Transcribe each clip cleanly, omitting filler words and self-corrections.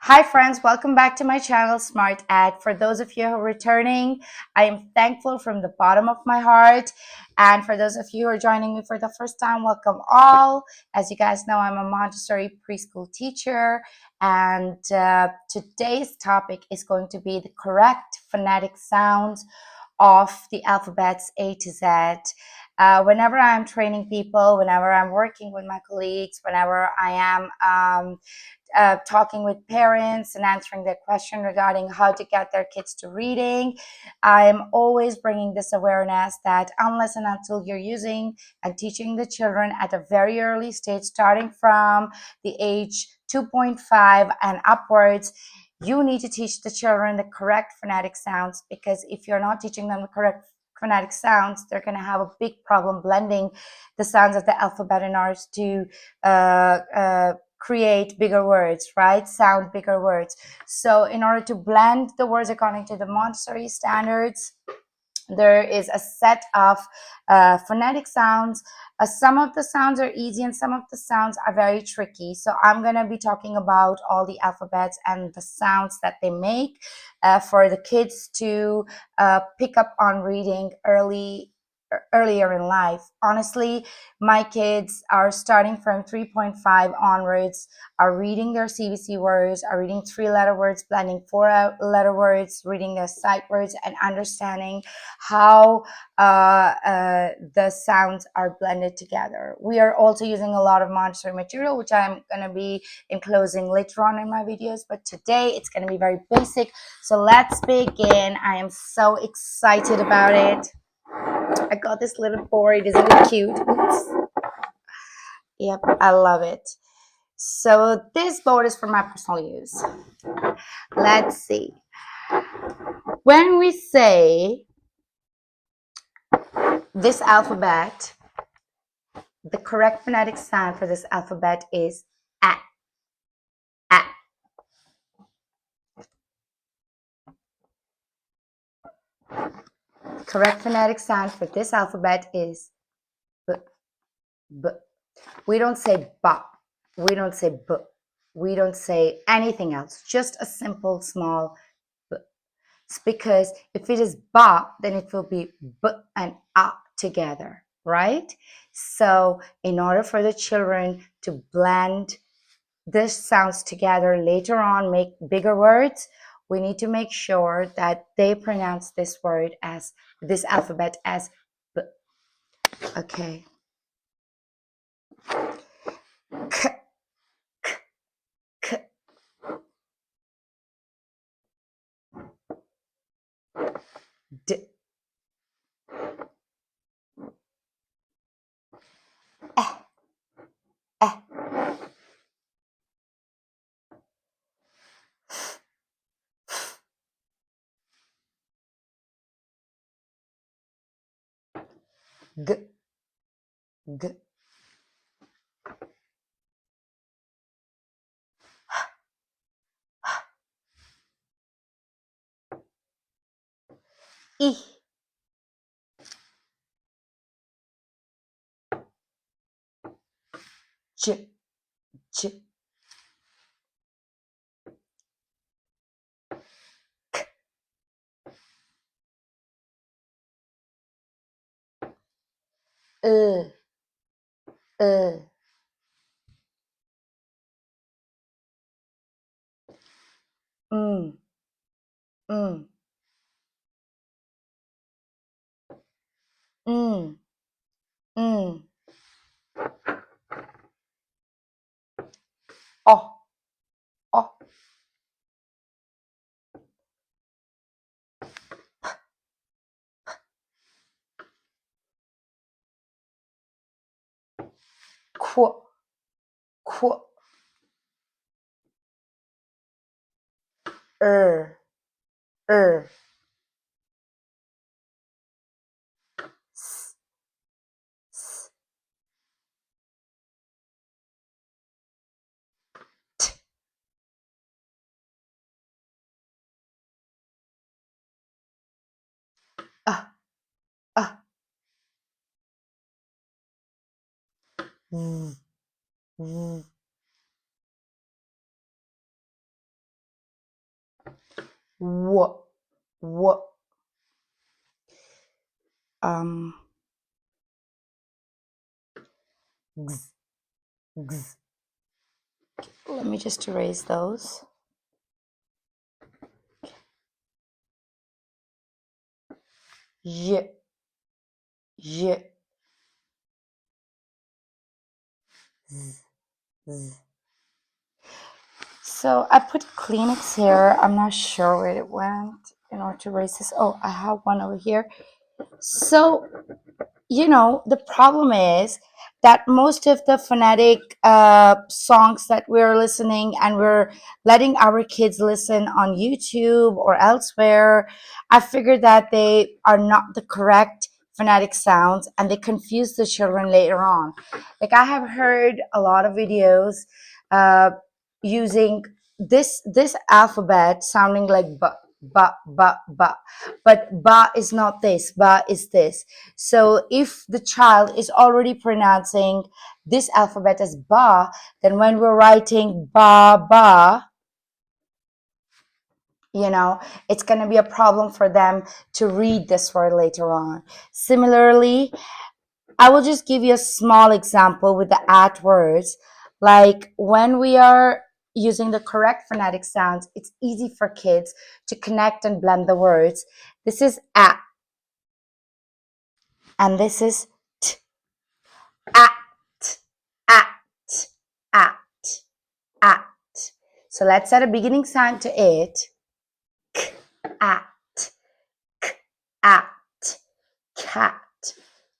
Hi friends, welcome back to my channel Smart Ed. For those of you who are returning, I am thankful from the bottom of my heart. And for those of you who are joining me for the first time, welcome all. As you guys know, I'm a Montessori preschool teacher, and today's topic is going to be the correct phonetic sounds of the alphabets A to Z. Whenever I'm training people, whenever I'm working with my colleagues, whenever I am talking with parents and answering their question regarding how to get their kids to reading, I'm always bringing this awareness that unless and until you're using and teaching the children at a very early stage, starting from the age 2.5 and upwards, you need to teach the children the correct phonetic sounds, because if you're not teaching them the correct phonetic sounds, they're going to have a big problem blending the sounds of the alphabet in order to create bigger words, right? Sound bigger words. So in order to blend the words according to the Montessori standards, there is a set of phonetic sounds. Some of the sounds are easy and some of the sounds are very tricky. So I'm going to be talking about all the alphabets and the sounds that they make for the kids to pick up on reading earlier in life. Honestly, my kids are starting from 3.5 onwards, are reading their CBC words, are reading 3-letter words, blending 4-letter words, reading their sight words, and understanding how the sounds are blended together. We are also using a lot of Montessori material, which I'm going to be enclosing later on in my videos, but today it's going to be very basic. So let's begin. I am so excited about it. I got this little board. Isn't it cute? Oops. Yep, I love it. So this board is for my personal use. Let's see. When we say this alphabet, the correct phonetic sound for this alphabet is A. A. The correct phonetic sound for this alphabet is B. B. We don't say ba. We don't say B. We don't say anything else. Just a simple, small B. It's because if it is ba, then it will be B and A together, right? So in order for the children to blend these sounds together later on, make bigger words, we need to make sure that they pronounce this word as this alphabet as B. Okay. K, k, d, eh, eh, g, g, I, j, j, uh, mm, mm, mm, mm, oh, oh, qu, qu, er, s, s, t, uh, uh, v, v, w, w. Um, X, X. Let me just erase those. Y, y, z, z. So I put Kleenex here. I'm not sure where it went in order to erase this. Oh, I have one over here. So the problem is that most of the phonetic songs that we're listening and we're letting our kids listen on YouTube or elsewhere, I figured that they are not the correct phonetic sounds and they confuse the children later on. Like I have heard a lot of videos uh, using this alphabet sounding like but ba is not this, ba is this. So if the child is already pronouncing this alphabet as ba, then when we're writing ba ba, it's going to be a problem for them to read this word later on. Similarly, I will just give you a small example with the at words. Like when we are using the correct phonetic sounds, it's easy for kids to connect and blend the words. This is at, and this is t. At, at, at, at. So let's add a beginning sound to it. K, at, k, at, cat.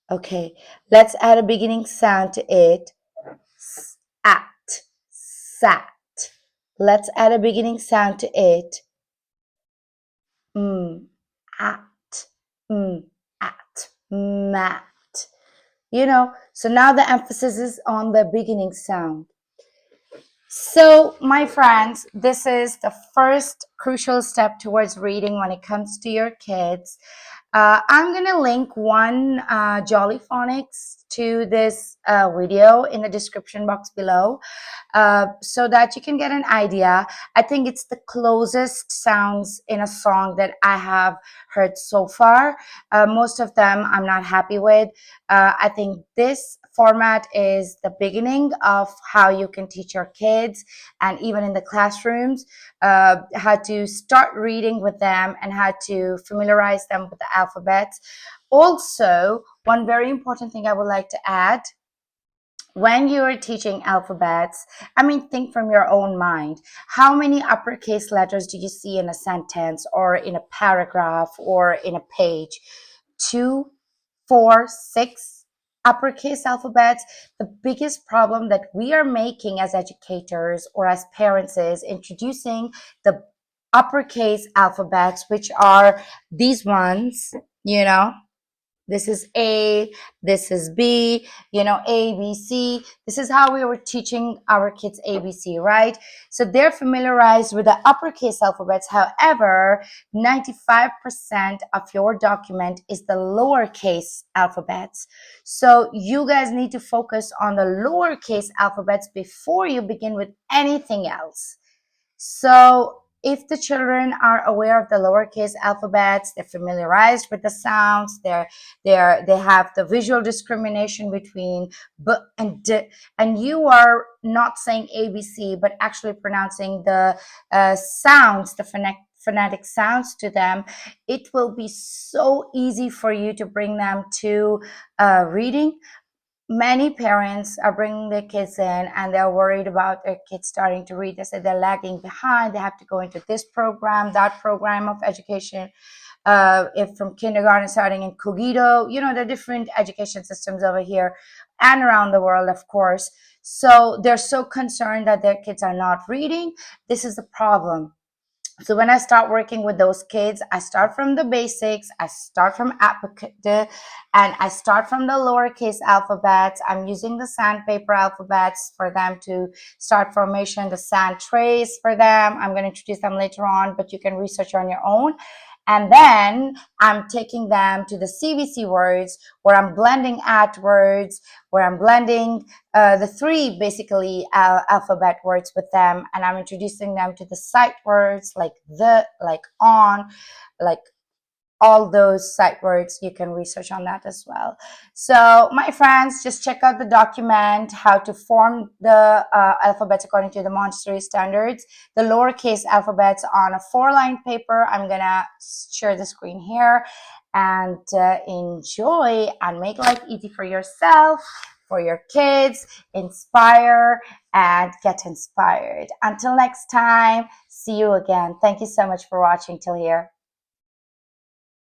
Okay, let's add a beginning sound to it. At, sat. Let's add a beginning sound to it. At, at, mat. So now the emphasis is on the beginning sound. So, my friends, this is the first crucial step towards reading when it comes to your kids. I'm going to link one Jolly Phonics to this video in the description box below so that you can get an idea. I think it's the closest sounds in a song that I have heard so far. Most of them I'm not happy with. I think this format is the beginning of how you can teach your kids, and even in the classrooms, how to start reading with them and how to familiarize them with the alphabets. Also, one very important thing I would like to add: when you are teaching alphabets, think from your own mind. How many uppercase letters do you see in a sentence or in a paragraph or in a page? 2, 4, 6 uppercase alphabets. The biggest problem that we are making as educators or as parents is introducing the uppercase alphabets, which are these ones. This is A, this is B, A, B, C. This is how we were teaching our kids ABC, right? So they're familiarized with the uppercase alphabets. However, 95% of your document is the lowercase alphabets. So you guys need to focus on the lowercase alphabets before you begin with anything else. So if the children are aware of the lowercase alphabets, they're familiarized with the sounds, they have the visual discrimination between b and d, and you are not saying ABC, but actually pronouncing the sounds, the phonetic sounds to them, it will be so easy for you to bring them to reading. Many parents are bringing their kids in and they're worried about their kids starting to read. They say they're lagging behind. They have to go into this program, that program of education. If from kindergarten starting in Cogito, the different education systems over here and around the world, of course. So they're so concerned that their kids are not reading. This is the problem. So when I start working with those kids, I start from the basics. I start from and I start from the lowercase alphabets. I'm using the sandpaper alphabets for them to start formation, the sand trays for them. I'm going to introduce them later on, but you can research on your own. And then I'm taking them to the CVC words, where I'm blending at words, where I'm blending the three basically alphabet words with them, and I'm introducing them to the sight words like the, like on, like all those sight words. You can research on that as well. So my friends, just check out the document, how to form the alphabets according to the Montessori standards, the lowercase alphabets on a 4-line paper. I'm gonna share the screen here, and enjoy and make life easy for yourself, for your kids, inspire and get inspired. Until next time, see you again. Thank you so much for watching till here.